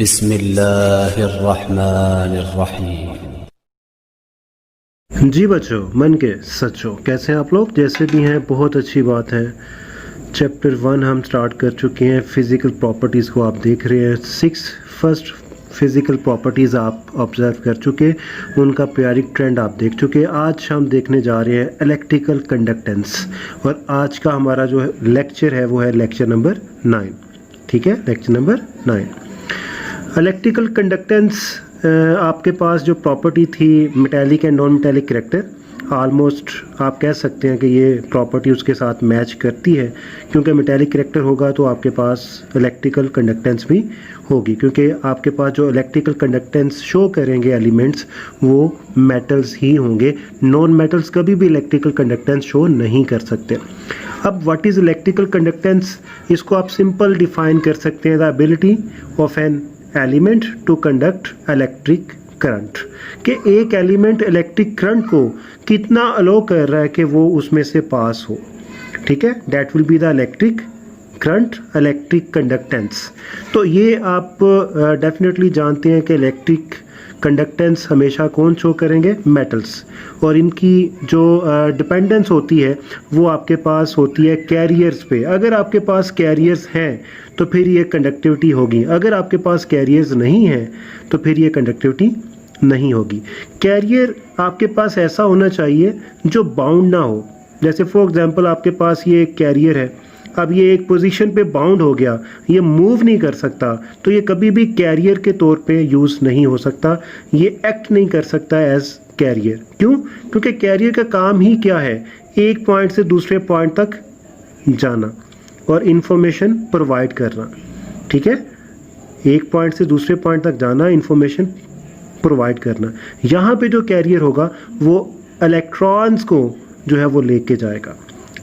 बिस्मिल्लाहिर्रहमानिर्रहीम। जी बच्चों, मन के सच्चों, कैसे हैं आप लोग? जैसे भी हैं बहुत अच्छी बात है। चैप्टर 1 हम स्टार्ट कर चुके हैं। फिज़िकल प्रॉपर्टीज़ को आप देख रहे हैं। 6 फर्स्ट फिज़िकल प्रॉपर्टीज़ आप ऑब्ज़र्व कर चुके, उनका पीरियडिक ट्रेंड आप देख चुके। आज हम देखने जा रहे हैं इलेक्ट्रिकल कंडक्टेंस, और आज का हमारा जो लेक्चर है वो है लेक्चर नंबर 9। ठीक है, लेक्चर नंबर 9। इलेक्ट्रिकल कंडक्टेंस आपके पास जो प्रॉपर्टी थी metallic and non metallic character, almost आप कह सकते हैं कि ये प्रॉपर्टी उसके साथ मैच करती है, क्योंकि मेटालिक कैरेक्टर होगा तो आपके पास इलेक्ट्रिकल कंडक्टेंस भी होगी, क्योंकि आपके पास जो इलेक्ट्रिकल कंडक्टेंस शो करेंगे एलिमेंट्स वो मेटल्स ही होंगे। नॉन मेटल्स कभी भी इलेक्ट्रिकल कंडक्टेंस शो नहीं कर सकते। अब व्हाट इज़ इलेक्ट्रिकल कंडक्टेंस, इसको आप सिंपल डिफाइन कर सकते हैं, the ability of an element to conduct electric current, कि एक एलिमेंट इलेक्ट्रिक करंट को कितना अलो कर रहा है कि वो उसमें से पास हो। ठीक है, that will be the electric current, electric conductance. तो ये आप डेफिनेटली जानते हैं कि इलेक्ट्रिक कंडक्टेंस हमेशा कौन शो करेंगे? मेटल्स, और इनकी जो डिपेंडेंस होती है वो आपके पास होती है कैरियर्स पे। अगर आपके पास कैरियर्स हैं तो फिर ये कंडक्टिविटी होगी, अगर आपके पास कैरियर्स नहीं हैं तो फिर ये कंडक्टिविटी नहीं होगी। कैरियर आपके पास ऐसा होना चाहिए जो बाउंड ना हो। जैसे फॉर एग्जांपल आपके पास ये एक कैरियर है, अब ये एक पोजीशन पे बाउंड हो गया, ये मूव नहीं कर सकता, तो ये कभी भी कैरियर के तौर पे यूज़ नहीं हो सकता, ये एक्ट नहीं कर सकता एज कैरियर। क्यों? क्योंकि कैरियर का काम ही क्या है? एक पॉइंट से दूसरे पॉइंट तक जाना और इंफॉर्मेशन प्रोवाइड करना। ठीक है, एक पॉइंट से दूसरे पॉइंट तक जाना, इंफॉर्मेशन प्रोवाइड करना। यहाँ पे जो कैरियर होगा वो इलेक्ट्रॉन्स को जो है वो लेके जाएगा।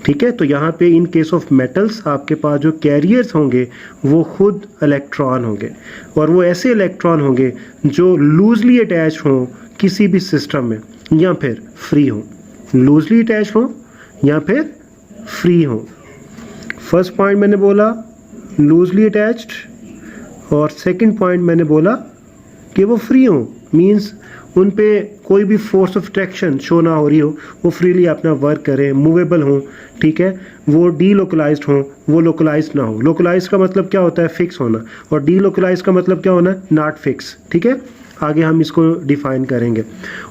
ठीक है, तो यहाँ पे इन केस ऑफ मेटल्स आपके पास जो कैरियर्स होंगे वो खुद इलेक्ट्रॉन होंगे, और वो ऐसे इलेक्ट्रॉन होंगे जो लूजली अटैच हों किसी भी सिस्टम में या फिर फ्री हों। लूजली अटैच हों या फिर फ्री हों। फर्स्ट पॉइंट मैंने बोला लूजली अटैच्ड, और सेकंड पॉइंट मैंने बोला कि वो फ्री हों, मींस उन पे कोई भी फोर्स ऑफ अट्रैक्शन शो ना हो रही हो, वो फ्रीली अपना वर्क करें, मूवेबल हों। ठीक है, वो डीलोकलाइज्ड हों, वो लोकलाइज्ड ना हो। लोकलाइज्ड का मतलब क्या होता है? फिक्स होना, और डीलोकलाइज्ड का मतलब क्या होना? Not fix. ठीक है, आगे हम इसको डिफाइन करेंगे।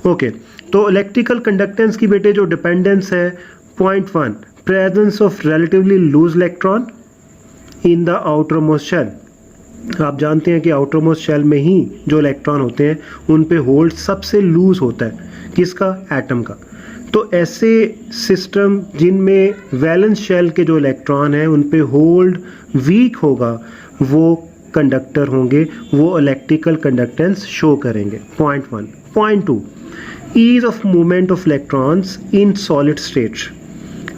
ओके, तो इलेक्ट्रिकल कंडक्टेंस की बेटे जो डिपेंडेंस है, point 1, presence of relatively loose electron in the outer most shell. आप जानते हैं कि आउटर मोस्ट शेल में ही जो इलेक्ट्रॉन होते हैं उन पे होल्ड सबसे लूज होता है, किसका? एटम का। तो ऐसे सिस्टम जिनमें वैलेंस शेल के जो इलेक्ट्रॉन हैं उन पे होल्ड वीक होगा, वो कंडक्टर होंगे, वो इलेक्ट्रिकल कंडक्टेंस शो करेंगे। Point 1। Point 2, ease of movement of electrons in solid state.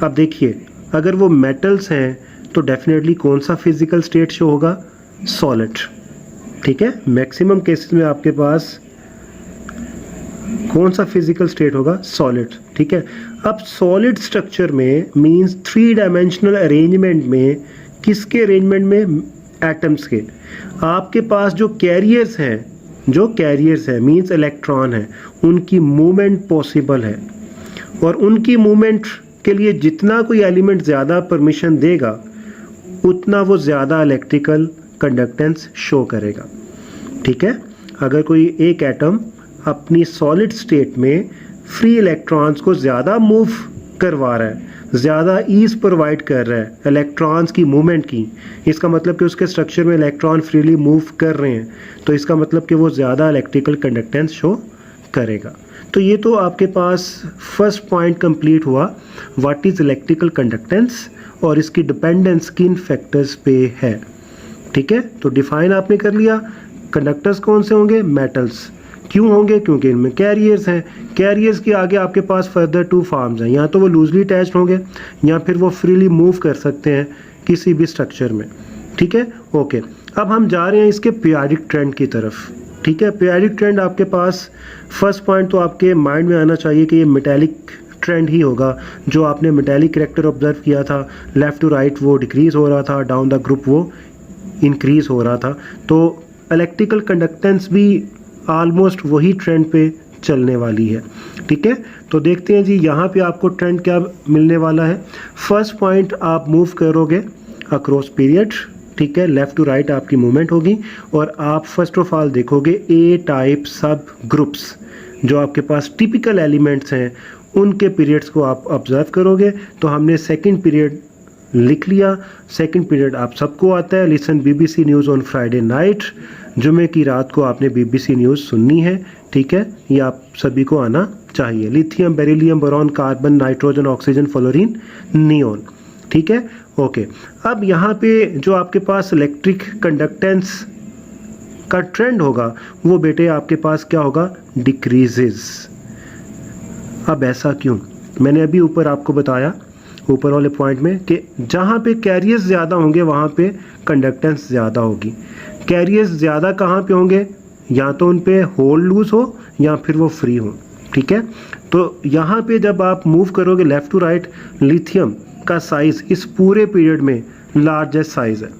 अब देखिए, अगर वो मेटल्स हैं तो डेफिनेटली कौन सा फिजिकल स्टेट शो होगा? सॉलिड। ठीक है, मैक्सिमम केसेस में आपके पास कौन सा फिजिकल स्टेट होगा? सॉलिड। ठीक है, अब सॉलिड स्ट्रक्चर में मींस 3 डायमेंशनल अरेंजमेंट में, किसके अरेंजमेंट में? एटम्स के। आपके पास जो कैरियर्स हैं मींस इलेक्ट्रॉन है, उनकी मूवमेंट पॉसिबल है, और उनकी मूवमेंट के लिए जितना कोई एलिमेंट ज़्यादा परमिशन देगा उतना वो ज़्यादा इलेक्ट्रिकल कंडक्टेंस शो करेगा। ठीक है, अगर कोई एक एटम अपनी सॉलिड स्टेट में फ्री इलेक्ट्रॉन्स को ज़्यादा मूव करवा रहा है, ज़्यादा ईज प्रोवाइड कर रहा है इलेक्ट्रॉन्स की मूवमेंट की, इसका मतलब कि उसके स्ट्रक्चर में इलेक्ट्रॉन फ्रीली मूव कर रहे हैं, तो इसका मतलब कि वो ज़्यादा इलेक्ट्रिकल कंडक्टेंस शो करेगा। तो ये तो आपके पास फर्स्ट पॉइंट कंप्लीट हुआ, व्हाट इज़ इलेक्ट्रिकल कंडक्टेंस, और इसकी डिपेंडेंस किन फैक्टर्स पे है। ठीक है, तो डिफाइन आपने कर लिया। कंडक्टर्स कौन से होंगे? मेटल्स। क्यों होंगे? क्योंकि इनमें कैरियर्स हैं। कैरियर्स के आगे आपके पास फर्दर 2 फॉर्म्स हैं, या तो वो लूजली अटैच्ड होंगे या फिर वो फ्रीली मूव कर सकते हैं किसी भी स्ट्रक्चर में। ठीक है, ओके, अब हम जा रहे हैं इसके पीरियडिक ट्रेंड की तरफ। ठीक है, पीरियडिक ट्रेंड आपके पास फर्स्ट पॉइंट तो आपके माइंड में आना चाहिए कि ये मेटालिक ट्रेंड ही होगा। जो आपने मेटालिक कैरेक्टर ऑब्जर्व किया था, लेफ़्ट टू राइट वो डिक्रीज़ हो रहा था, डाउन द ग्रुप वो इंक्रीज़ हो रहा था। तो इलेक्ट्रिकल कंडक्टेंस भी ऑलमोस्ट वही ट्रेंड पे चलने वाली है। ठीक है, तो देखते हैं जी यहाँ पे आपको ट्रेंड क्या मिलने वाला है। फर्स्ट पॉइंट, आप मूव करोगे अक्रॉस पीरियड, ठीक है, लेफ़्ट टू राइट आपकी मूवमेंट होगी और आप फर्स्ट ऑफ ऑल देखोगे ए टाइप सब ग्रुप्स, जो आपके पास टिपिकल एलिमेंट्स हैं उनके पीरियड्स को आप ऑब्जर्व करोगे। तो हमने सेकंड पीरियड लिख लिया। सेकंड पीरियड आप सबको आता है, listen BBC news on Friday night, जुमे की रात को आपने बीबीसी न्यूज़ सुननी है। ठीक है, ये आप सभी को आना चाहिए। Lithium, beryllium, boron, carbon, nitrogen, oxygen, fluorine, neon. ठीक है, ओके। अब यहाँ पे जो आपके पास इलेक्ट्रिक कंडक्टेंस का ट्रेंड होगा वो बेटे आपके पास क्या होगा, डिक्रीजेस। अब ऐसा क्यों, मैंने अभी ऊपर आपको बताया ऊपर वाले पॉइंट में कि जहाँ पे कैरियर्स ज़्यादा होंगे वहाँ पे कंडक्टेंस ज़्यादा होगी। कैरियर्स ज़्यादा कहाँ पे होंगे, या तो उन पे होल्ड लूज हो या फिर वो फ्री हो। ठीक है, तो यहाँ पे जब आप मूव करोगे लेफ़्ट टू राइट, लिथियम का साइज़ इस पूरे पीरियड में लार्जेस्ट साइज़ है।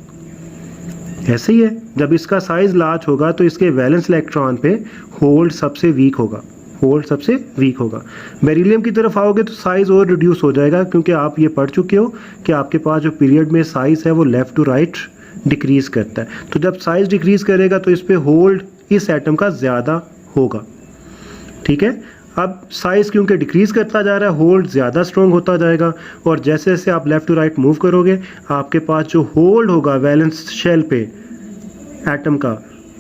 ऐसे ही है, जब इसका साइज़ लार्ज होगा तो इसके वैलेंस इलेक्ट्रॉन पे होल्ड सबसे वीक होगा, होल्ड सबसे वीक होगा। बेरिलियम की तरफ आओगे तो साइज़ और रिड्यूस हो जाएगा, क्योंकि आप ये पढ़ चुके हो कि आपके पास जो पीरियड में साइज़ है वो लेफ़्ट टू राइट डिक्रीज करता है। तो जब साइज़ डिक्रीज करेगा तो इस पे होल्ड इस एटम का ज़्यादा होगा। ठीक है, अब साइज़ क्योंकि डिक्रीज करता जा रहा है, होल्ड ज़्यादा स्ट्रॉन्ग होता जाएगा और जैसे जैसे आप लेफ़्ट टू राइट मूव करोगे आपके पास जो होल्ड होगा वैलेंस शेल पे एटम का,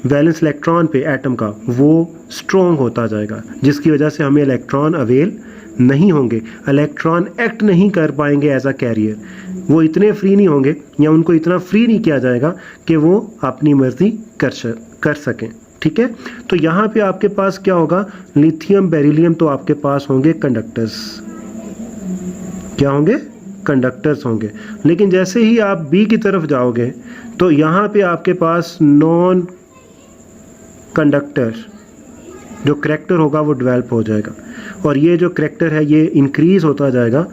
वैलेंस इलेक्ट्रॉन पे एटम का, वो स्ट्रॉन्ग होता जाएगा, जिसकी वजह से हमें इलेक्ट्रॉन अवेल नहीं होंगे, इलेक्ट्रॉन एक्ट नहीं कर पाएंगे एज अ कैरियर। वो इतने फ्री नहीं होंगे या उनको इतना फ्री नहीं किया जाएगा कि वो अपनी मर्जी कर सकें। ठीक है, तो यहाँ पे आपके पास क्या होगा, लिथियम, बेरिलियम, तो आपके पास होंगे कंडक्टर्स। क्या होंगे, कंडक्टर्स होंगे। लेकिन जैसे ही आप बी की तरफ जाओगे तो यहाँ पे आपके पास नॉन कंडक्टर जो करैक्टर होगा वो डेवलप हो जाएगा और ये जो करैक्टर है ये इंक्रीज होता जाएगा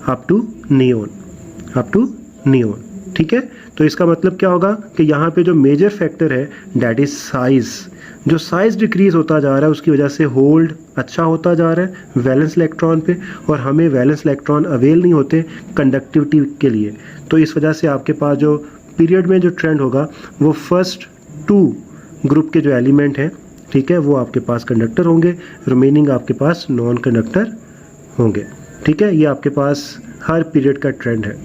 up to neon, up to neon. ठीक है, तो इसका मतलब क्या होगा कि यहाँ पे जो मेजर फैक्टर है दैट इज साइज। जो साइज डिक्रीज होता जा रहा है उसकी वजह से होल्ड अच्छा होता जा रहा है वैलेंस इलेक्ट्रॉन पे, और हमें वैलेंस इलेक्ट्रॉन अवेल नहीं होते कंडक्टिविटी के लिए। तो इस वजह से आपके पास जो पीरियड में जो ट्रेंड होगा वो फर्स्ट 2 ग्रुप के जो एलिमेंट हैं, ठीक है, वो आपके पास कंडक्टर होंगे, रिमेनिंग आपके पास नॉन कंडक्टर होंगे। ठीक है, ये आपके पास हर पीरियड का ट्रेंड है।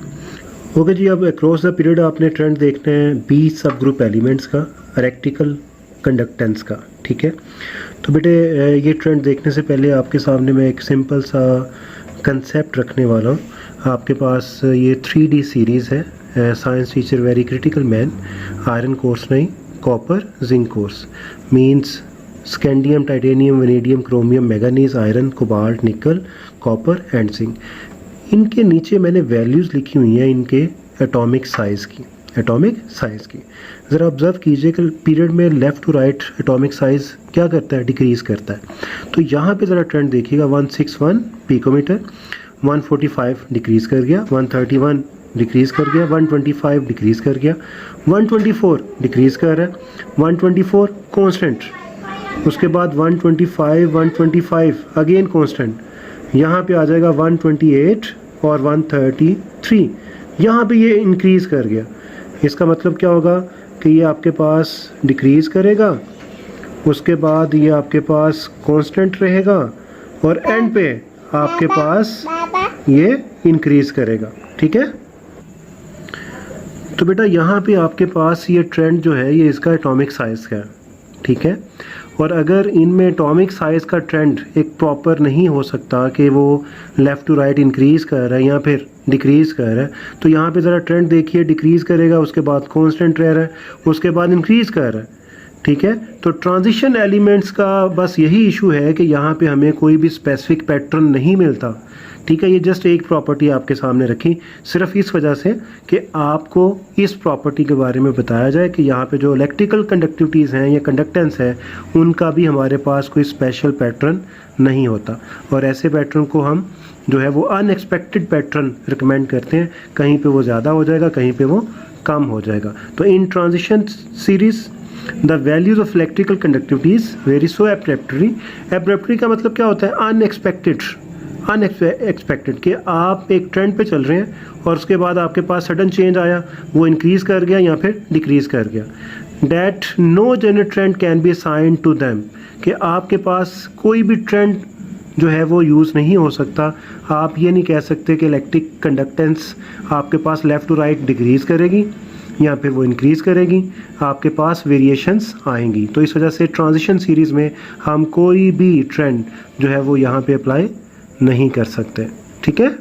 ओके जी, अब अक्रॉस द पीरियड आपने ट्रेंड देखना है 20 सब ग्रुप एलिमेंट्स का, इलेक्ट्रिकल कंडक्टेंस का। ठीक है, तो बेटे ये ट्रेंड देखने से पहले आपके सामने मैं एक सिंपल सा कंसेप्ट रखने वाला हूँ। आपके पास ये 3D सीरीज़ है, science teacher very critical man, iron course नहीं, copper zinc course, means scandium, titanium, vanadium, chromium, manganese, iron, cobalt, nickel, copper and zinc. इनके नीचे मैंने वैल्यूज़ लिखी हुई हैं इनके एटॉमिक साइज़ की, एटॉमिक साइज़ की। ज़रा ऑब्जर्व कीजिए कि पीरियड में left to right atomic size क्या करता है, डिक्रीज़ करता है। तो यहाँ पे ज़रा ट्रेंड देखिएगा, 161 पिकोमीटर, 145 डिक्रीज़ कर गया, 131 डिक्रीज़ कर गया, 125 डिक्रीज़ कर गया, 124 डिक्रीज़ कर रहा है, 124 कांस्टेंट, उसके बाद 125 125 अगेन कांस्टेंट, यहाँ पे आ जाएगा 128 और 133, यहाँ पे ये इंक्रीज़ कर गया। इसका मतलब क्या होगा कि ये आपके पास डिक्रीज़ करेगा, उसके बाद ये आपके पास कांस्टेंट रहेगा और एंड पे आपके पास ये इंक्रीज़ करेगा। ठीक है, तो बेटा यहाँ पे आपके पास ये ट्रेंड जो है ये इसका एटॉमिक साइज़ का है। ठीक है, और अगर इनमें एटॉमिक साइज़ का ट्रेंड एक प्रॉपर नहीं हो सकता कि वो लेफ़्ट टू राइट इंक्रीज़ कर रहा है या फिर डिक्रीज़ कर रहा है, तो यहाँ पे ज़रा ट्रेंड देखिए, डिक्रीज़ करेगा, उसके बाद कांस्टेंट रह रहा है, उसके बाद इंक्रीज़ कर रहा है। ठीक है, तो ट्रांजिशन एलिमेंट्स का बस यही इशू है कि यहाँ पे हमें कोई भी स्पेसिफिक पैटर्न नहीं मिलता। ठीक है, ये जस्ट एक प्रॉपर्टी आपके सामने रखी सिर्फ इस वजह से कि आपको इस प्रॉपर्टी के बारे में बताया जाए कि यहाँ पे जो इलेक्ट्रिकल कंडक्टिविटीज़ हैं या कंडक्टेंस है उनका भी हमारे पास कोई स्पेशल पैटर्न नहीं होता, और ऐसे पैटर्न को हम जो है वो अनएक्सपेक्टेड पैटर्न रिकमेंड करते हैं। कहीं पे वो ज़्यादा हो जाएगा, कहीं पे वो कम हो जाएगा। तो इन transition series the values of electrical conductivity is very so abruptly. Abruptly का मतलब क्या होता है? अनएक्सपेक्टेड। अनएक्सपेक्टेड कि आप एक ट्रेंड पे चल रहे हैं और उसके बाद आपके पास सडन चेंज आया, वो इंक्रीज़ कर गया या फिर डिक्रीज़ कर गया। That no general trend can be assign to them, कि आपके पास कोई भी ट्रेंड जो है वो यूज़ नहीं हो सकता। आप ये नहीं कह सकते कि इलेक्ट्रिक कंडक्टेंस आपके पास लेफ़्ट टू राइट डिक्रीज़ करेगी या फिर वो इंक्रीज़ करेगी, आपके पास वेरिएशंस आएंगी। तो इस वजह से ट्रांजिशन सीरीज़ में हम कोई भी ट्रेंड जो है वो यहाँ पे अप्लाई नहीं कर सकते। ठीक है,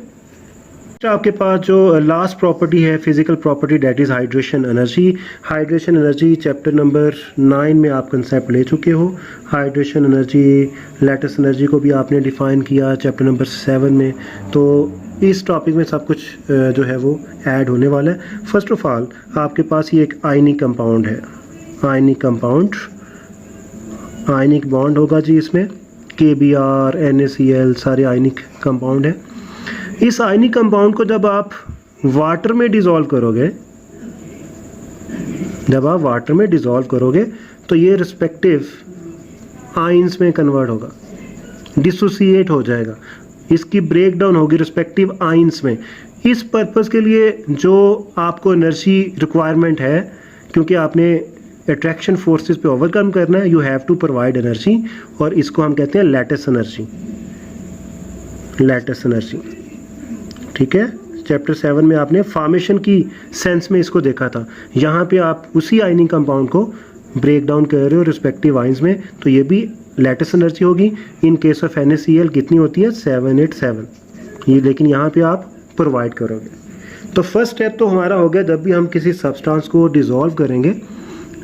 आपके पास जो लास्ट प्रॉपर्टी है physical property, that is hydration energy. Hydration energy chapter number 9 में आप कंसेप्ट ले चुके हो। हाइड्रेशन एनर्जी, लैटिस एनर्जी को भी आपने डिफ़ाइन किया चैप्टर नंबर 7 में। तो इस टॉपिक में सब कुछ जो है वो ऐड होने वाला है। फर्स्ट ऑफ ऑल आपके पास ये एक आयनिक कंपाउंड है। आयनिक कंपाउंड, आयनिक बॉन्ड होगा जी इसमें, KBr, NaCl सारे आयनिक कंपाउंड है। इस आयनिक कंपाउंड को जब आप वाटर में डिज़ोल्व करोगे, जब आप वाटर में डिज़ोल्व करोगे तो ये रिस्पेक्टिव आयंस में कन्वर्ट होगा, डिसोसिएट हो जाएगा, इसकी ब्रेक डाउन होगी रिस्पेक्टिव आयंस में। इस पर्पस के लिए जो आपको एनर्जी रिक्वायरमेंट है, क्योंकि आपने अट्रैक्शन फोर्सेस पे ओवरकम करना है, you have to provide energy, और इसको हम कहते हैं लैटिस एनर्जी। लैटिस एनर्जी, ठीक है। चैप्टर 7 में आपने फॉर्मेशन की सेंस में इसको देखा था। यहाँ पे आप उसी आयनिक कंपाउंड को ब्रेक डाउन कर रहे हो रिस्पेक्टिव आयंस में, तो ये भी लैटिस एनर्जी होगी। इन केस ऑफ NaCl कितनी होती है? 787, ये लेकिन यहाँ पे आप प्रोवाइड करोगे। तो फर्स्ट स्टेप तो हमारा हो गया, जब भी हम किसी सब्सटेंस को डिज़ोल्व करेंगे,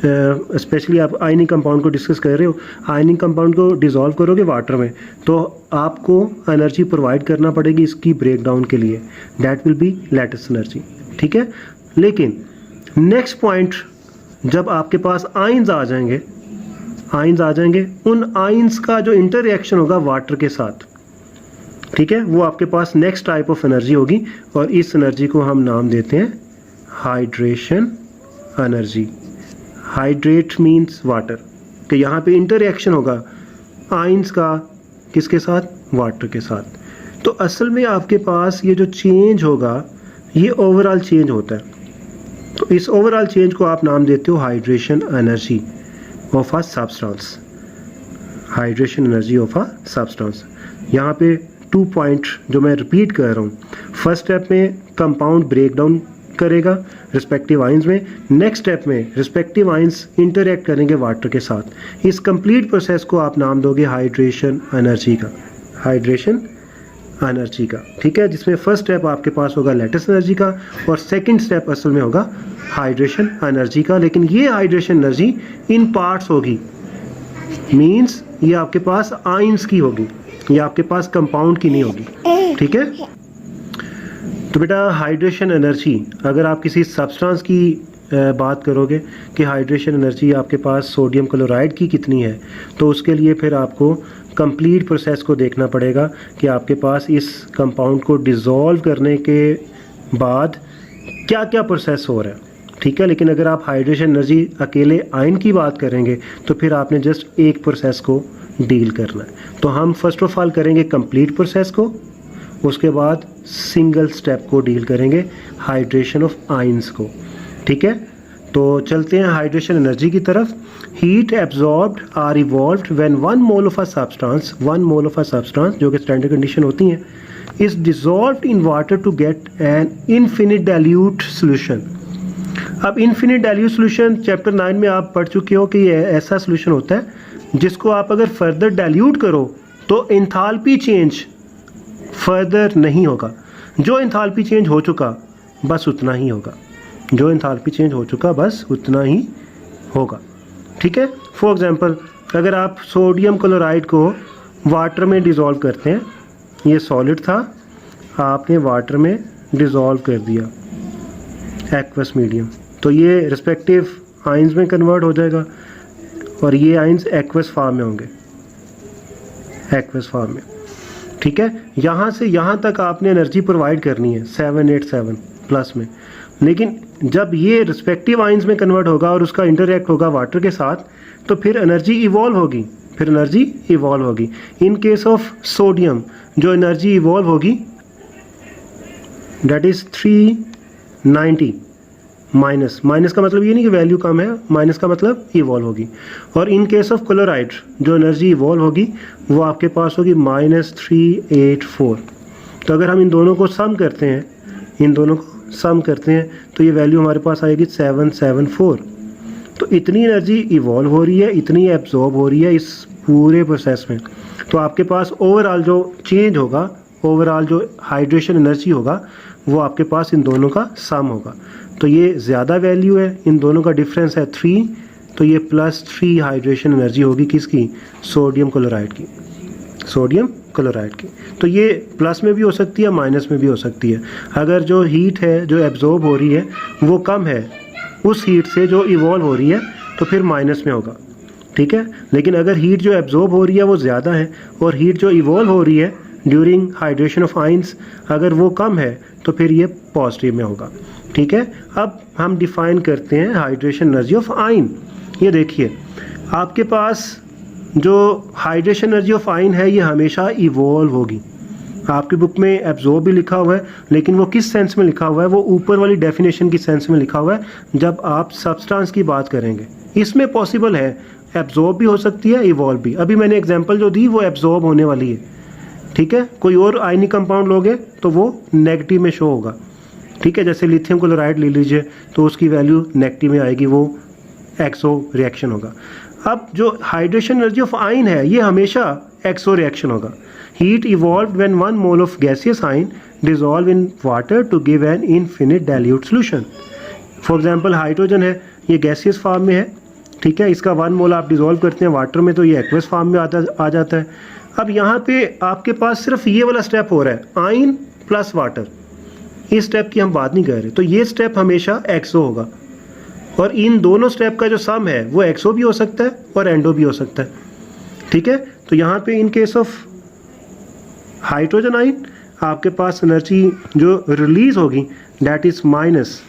स्पेशली आप आयनिक कंपाउंड को डिस्कस कर रहे हो, आयनिक कंपाउंड को डिज़ोल्व करोगे वाटर में, तो आपको एनर्जी प्रोवाइड करना पड़ेगी इसकी ब्रेक डाउन के लिए, that will be lattice energy. ठीक है, लेकिन नेक्स्ट पॉइंट, जब आपके पास आयंस आ जाएंगे, आयंस आ जाएंगे, उन आयंस का जो इंटर रिएक्शन होगा वाटर के साथ, ठीक है, वो आपके पास नेक्स्ट टाइप ऑफ एनर्जी होगी, और इस एनर्जी को हम नाम देते हैं hydration energy. Hydrate means water, कि यहाँ पे इंटर रिएक्शन होगा आयंस का किसके साथ? वाटर के साथ। तो असल में आपके पास ये जो चेंज होगा ये ओवरऑल चेंज होता है। तो इस ओवरऑल चेंज को आप नाम देते हो hydration energy of a substance. Hydration energy of a substance. यहाँ पे 2 पॉइंट जो मैं रिपीट कर रहा हूँ। फर्स्ट स्टेप में कंपाउंड ब्रेक डाउन करेगा रिस्पेक्टिव आयंस में, नेक्स्ट स्टेप में रिस्पेक्टिव आयंस इंटरैक्ट करेंगे वाटर के साथ। इस कंप्लीट प्रोसेस को आप नाम दोगे हाइड्रेशन एनर्जी का। हाइड्रेशन एनर्जी का, ठीक है, जिसमें फर्स्ट स्टेप आपके पास होगा लैटिस एनर्जी का, और सेकंड स्टेप असल में होगा हाइड्रेशन एनर्जी का। लेकिन ये हाइड्रेशन एनर्जी इन पार्ट्स होगी, मींस ये आपके पास आयंस की होगी, ये आपके पास कंपाउंड की नहीं होगी। ठीक है, तो बेटा हाइड्रेशन एनर्जी, अगर आप किसी सब्सटेंस की बात करोगे कि हाइड्रेशन एनर्जी आपके पास सोडियम क्लोराइड की कितनी है, तो उसके लिए फिर आपको कंप्लीट प्रोसेस को देखना पड़ेगा कि आपके पास इस कंपाउंड को डिज़ोल्व करने के बाद क्या क्या प्रोसेस हो रहा है। ठीक है, लेकिन अगर आप हाइड्रेशन एनर्जी अकेले आयन की बात करेंगे तो फिर आपने जस्ट एक प्रोसेस को डील करना है। तो हम फर्स्ट ऑफ ऑल करेंगे कंप्लीट प्रोसेस को, उसके बाद सिंगल स्टेप को डील करेंगे हाइड्रेशन ऑफ आयंस को। ठीक है, तो चलते हैं हाइड्रेशन एनर्जी की तरफ। Heat absorbed or evolved when 1 mole of a substance, 1 mole of a substance जो कि स्टैंडर्ड कंडीशन होती हैं, is dissolved in water to get an infinite dilute solution. अब इनफिनिट डाइल्यूट सोल्यूशन चैप्टर 9 में आप पढ़ चुके हो कि ये ऐसा सोल्यूशन होता है जिसको आप अगर फर्दर डाइल्यूट करो तो एंथैल्पी चेंज फर्दर नहीं होगा। जो एंथैल्पी चेंज हो चुका बस उतना ही होगा, जो एंथैल्पी चेंज हो चुका बस उतना ही होगा। ठीक है, फॉर एग्जांपल अगर आप सोडियम क्लोराइड को वाटर में डिज़ोल्व करते हैं, ये सॉलिड था, आपने वाटर में डिज़ोल्व कर दिया एक्वस मीडियम, तो ये रिस्पेक्टिव आयंस में कन्वर्ट हो जाएगा, और ये आयंस एक्वस फॉर्म में होंगे, एक्वस फॉर्म में। ठीक है, यहाँ से यहाँ तक आपने एनर्जी प्रोवाइड करनी है 787 प्लस में। लेकिन जब ये रिस्पेक्टिव आइंस में कन्वर्ट होगा और उसका इंटरैक्ट होगा वाटर के साथ, तो फिर एनर्जी इवॉल्व होगी, इन केस ऑफ सोडियम जो एनर्जी इवॉल्व होगी दैट इज 390 माइनस का मतलब ये नहीं कि वैल्यू कम है, माइनस का मतलब इवॉल्व होगी। और इन केस ऑफ क्लोराइड जो एनर्जी इवॉल्व होगी वो आपके पास होगी -384। तो अगर हम इन दोनों को सम करते हैं, तो ये वैल्यू हमारे पास आएगी 774। तो इतनी एनर्जी इवॉल्व हो रही है, इतनी एब्जॉर्ब हो रही है इस पूरे प्रोसेस में। तो आपके पास ओवरऑल जो चेंज होगा, ओवरऑल जो हाइड्रेशन एनर्जी होगा, वो आपके पास इन दोनों का सम होगा। तो ये ज़्यादा वैल्यू है, इन दोनों का डिफरेंस है 3, तो ये +3 हाइड्रेशन एनर्जी होगी किसकी? सोडियम क्लोराइड की। तो ये प्लस में भी हो सकती है, माइनस में भी हो सकती है। अगर जो हीट है जो एब्जॉर्ब हो रही है वो कम है उस हीट से जो इवॉल्व हो रही है, तो फिर माइनस में होगा, ठीक है। लेकिन अगर हीट जो एब्जॉर्ब हो रही है वो ज़्यादा है और हीट जो इवॉल्व हो रही है ड्यूरिंग हाइड्रेशन ऑफ आइंस अगर वो कम है, तो फिर ये पॉजिटिव में होगा, ठीक है। अब हम डिफाइन करते हैं हाइड्रेशन एनर्जी ऑफ आइन। ये देखिए, आपके पास जो हाइड्रेशन एनर्जी ऑफ आइन है ये हमेशा इवॉल्व होगी। आपकी बुक में एब्जॉर्ब भी लिखा हुआ है, लेकिन वो किस सेंस में लिखा हुआ है? वो ऊपर वाली डेफिनेशन की सेंस में लिखा हुआ है जब आप सब्सटेंस की बात करेंगे। इसमें पॉसिबल है एब्जॉर्ब भी हो सकती है, इवॉल्व भी। अभी मैंने एग्जांपल जो दी वो एब्जॉर्ब होने वाली है, ठीक है। कोई और आयनिक कंपाउंड लोगे तो वो नेगेटिव में शो होगा, ठीक है। जैसे लिथियम क्लोराइड ले लीजिए तो उसकी वैल्यू नेगेटिव में आएगी, वो एक्सो रिएक्शन होगा। अब जो हाइड्रेशन एनर्जी ऑफ आइन है ये हमेशा एक्सो रिएक्शन होगा। Heat evolved when 1 mole of gaseous ion dissolve in water to give an infinite dilute solution. For example hydrogen है, ये गैसियस फॉर्म में है, ठीक है। इसका 1 मोल आप डिसॉल्व करते हैं वाटर में तो ये एक्वस फॉर्म में आ जाता है। अब यहाँ पे आपके पास सिर्फ ये वाला स्टेप हो रहा है, आइन प्लस वाटर। इस स्टेप की हम बात नहीं कर रहे, तो ये स्टेप हमेशा एक्सो होगा। और इन दोनों स्टेप का जो सम है वो एक्सो भी हो सकता है और एंडो भी हो सकता है, ठीक है। तो यहाँ पे इन केस ऑफ हाइड्रोजन आइन आपके पास एनर्जी जो रिलीज होगी दैट इज माइनस,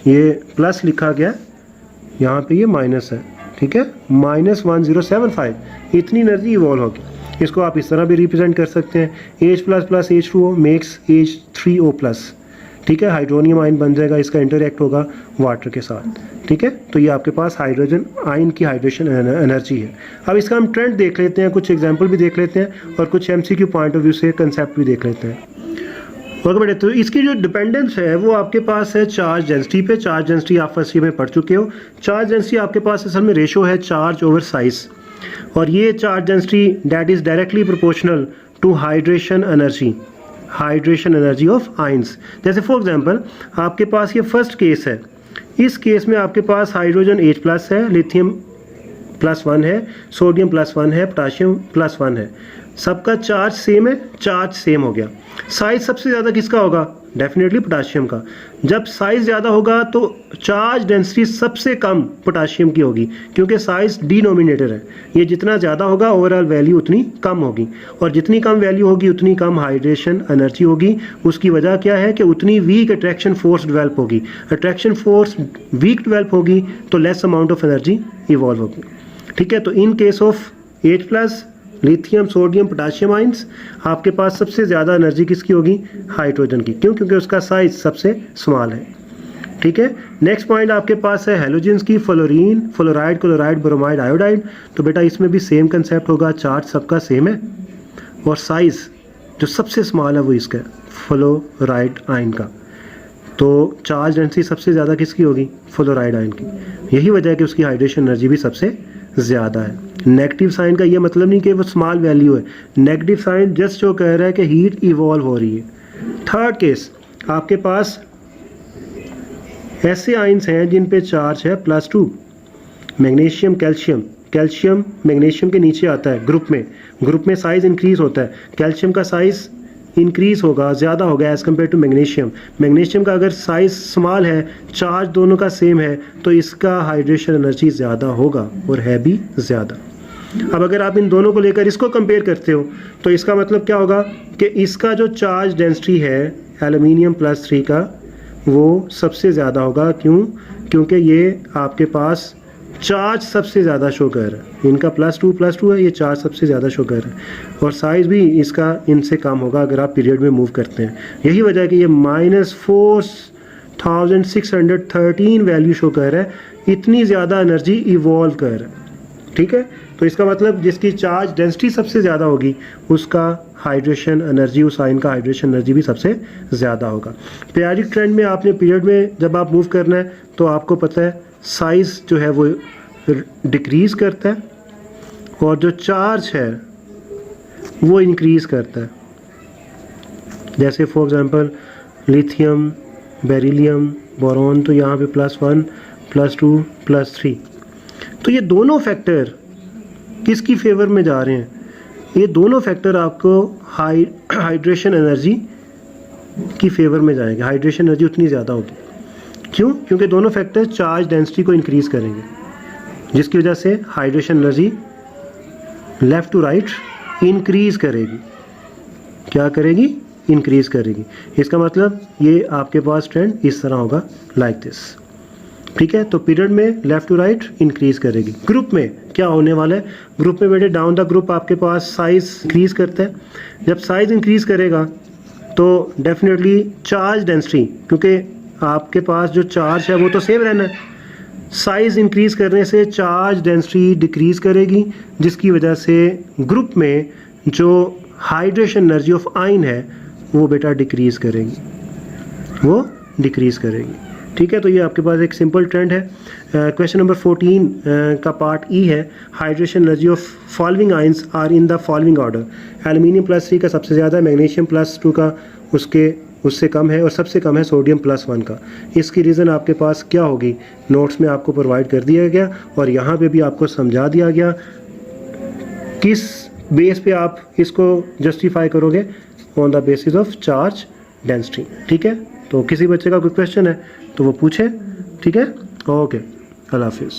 ये प्लस लिखा गया यहाँ पे, ये माइनस है, ठीक है, -1075। इतनी एनर्जी इवॉल्व होगी। इसको आप इस तरह भी रिप्रेजेंट कर सकते हैं, H++ H2O मेक्स H3O+, ठीक है। हाइड्रोनियम आयन बन जाएगा, इसका इंटरैक्ट होगा वाटर के साथ, ठीक है। तो ये आपके पास हाइड्रोजन आयन की हाइड्रेशन एनर्जी है। अब इसका हम ट्रेंड देख लेते हैं, कुछ एग्जांपल भी देख लेते हैं और कुछ MCQ पॉइंट ऑफ व्यू से कंसेप्ट भी देख लेते हैं। ओके बेटे, तो इसकी जो डिपेंडेंस है वो आपके पास है चार्ज डेंसिटी पे। चार्ज डेंसिटी आप फर्स्ट ईयर में पढ़ चुके हो। चार्ज डेंसिटी आपके पास असल में रेशो है चार्ज ओवर साइज, और ये charge density that is directly proportional to hydration energy of ions. जैसे फॉर एग्जांपल आपके पास ये फर्स्ट केस है, इस केस में आपके पास हाइड्रोजन H+ है, लिथियम +1 है, सोडियम +1 है, पोटाशियम +1 है। सबका चार्ज सेम है, चार्ज सेम हो गया। साइज सबसे ज़्यादा किसका होगा? डेफिनेटली पोटाशियम का। जब साइज ज़्यादा होगा तो चार्ज डेंसिटी सबसे कम पोटाशियम की होगी, क्योंकि साइज डिनोमिनेटर है। ये जितना ज़्यादा होगा ओवरऑल वैल्यू उतनी कम होगी, और जितनी कम वैल्यू होगी उतनी कम हाइड्रेशन एनर्जी होगी। उसकी वजह क्या है कि उतनी वीक अट्रैक्शन फोर्स डेवलप होगी। अट्रैक्शन फोर्स वीक डेवलप होगी तो less amount of energy evolve होगी, ठीक है। तो in case of H+, lithium, sodium, potassium ions आपके पास सबसे ज़्यादा एनर्जी किसकी होगी? हाइड्रोजन की। क्यों? क्योंकि उसका साइज सबसे स्मॉल है, ठीक है। नेक्स्ट पॉइंट आपके पास है हैलोजेंस की, fluorine, fluoride, chloride, bromide, iodide. तो बेटा इसमें भी सेम कंसेप्ट होगा, चार्ज सबका सेम है और साइज जो सबसे स्मॉल है वो इसका फ्लोराइड आयन का। तो चार्ज डेंसिटी सबसे ज़्यादा किसकी होगी? फ्लोराइड आयन की। यही वजह है कि उसकी हाइड्रेशन एनर्जी भी सबसे ज़्यादा है। नेगेटिव साइन का ये मतलब नहीं कि वो स्मॉल वैल्यू है, नेगेटिव साइन जस्ट जो कह रहा है कि हीट इवॉल्व हो रही है। थर्ड केस आपके पास ऐसे आइंस हैं जिन पे चार्ज है +2, मैग्नीशियम, कैल्शियम। कैल्शियम मैग्नीशियम के नीचे आता है ग्रुप में साइज इंक्रीज होता है। कैल्शियम का साइज इंक्रीज होगा, ज़्यादा होगा as compare to magnesium. Magnesium का अगर साइज स्मॉल है, चार्ज दोनों का सेम है, तो इसका हाइड्रेशन एनर्जी ज़्यादा होगा और है भी ज़्यादा। अब अगर आप इन दोनों को लेकर इसको कंपेयर करते हो तो इसका मतलब क्या होगा कि इसका जो चार्ज डेंसिटी है एल्यूमिनियम +3 का, वो सबसे ज़्यादा होगा। क्यों? क्योंकि ये आपके पास चार्ज सबसे ज़्यादा शो कर रहा है। इनका +2 है, ये चार्ज सबसे ज़्यादा शो कर रहा है और साइज़ भी इसका इनसे कम होगा अगर आप पीरियड में मूव करते हैं। यही वजह है कि ये -4613 वैल्यू शो कर रहा है। इतनी ज़्यादा एनर्जी इवॉल्व कर रहा है। ठीक है, तो इसका मतलब जिसकी चार्ज डेंसिटी सबसे ज़्यादा होगी उसका हाइड्रेशन एनर्जी, उस आयन का हाइड्रेशन एनर्जी भी सबसे ज़्यादा होगा। पीरियडिक ट्रेंड में आपने पीरियड में जब आप मूव करना है तो आपको पता है साइज़ जो है वो डिक्रीज़ करता है और जो चार्ज है वो इंक्रीज़ करता है। जैसे for example lithium, beryllium, boron, तो यहाँ पे +1, +2, +3। तो ये दोनों फैक्टर किसकी फेवर में जा रहे हैं? ये दोनों फैक्टर आपको हाइड्रेशन एनर्जी की फेवर में जाएंगे। हाइड्रेशन एनर्जी उतनी ज़्यादा होगी। क्यों? क्योंकि दोनों फैक्टर चार्ज डेंसिटी को इंक्रीज़ करेंगे, जिसकी वजह से hydration energy left to right increase करेगी। क्या करेगी? इंक्रीज़ करेगी। इसका मतलब ये आपके पास ट्रेंड इस तरह होगा, लाइक दिस। ठीक है, तो पीरियड में लेफ़्ट टू राइट इंक्रीज़ करेगी। ग्रुप में क्या होने वाला है? ग्रुप में बेटे डाउन द ग्रुप आपके पास साइज़ इंक्रीज़ करता है। जब साइज़ इंक्रीज़ करेगा तो डेफिनेटली चार्ज डेंसिटी, क्योंकि आपके पास जो चार्ज है वो तो सेम रहना है, साइज़ इंक्रीज़ करने से चार्ज डेंसिटी डिक्रीज़ करेगी, जिसकी वजह से ग्रुप में जो हाइड्रेशन एनर्जी ऑफ आयन है वो बेटा डिक्रीज़ करेगी, वो डिक्रीज़ करेगी। ठीक है, तो ये आपके पास एक सिंपल ट्रेंड है। क्वेश्चन नंबर 14 का पार्ट ई है, hydration energy of following ions are in the following order. Aluminium +3 का सबसे ज़्यादा, मैग्नीशियम +2 का उससे कम है और सबसे कम है सोडियम +1 का। इसकी रीज़न आपके पास क्या होगी? नोट्स में आपको प्रोवाइड कर दिया गया और यहाँ पे भी आपको समझा दिया गया किस बेस पे आप इसको जस्टिफाई करोगे, on the basis of charge density. ठीक है, तो किसी बच्चे का कोई क्वेश्चन है तो वो पूछे। ठीक है, ओके, अल्लाह हाफिज़।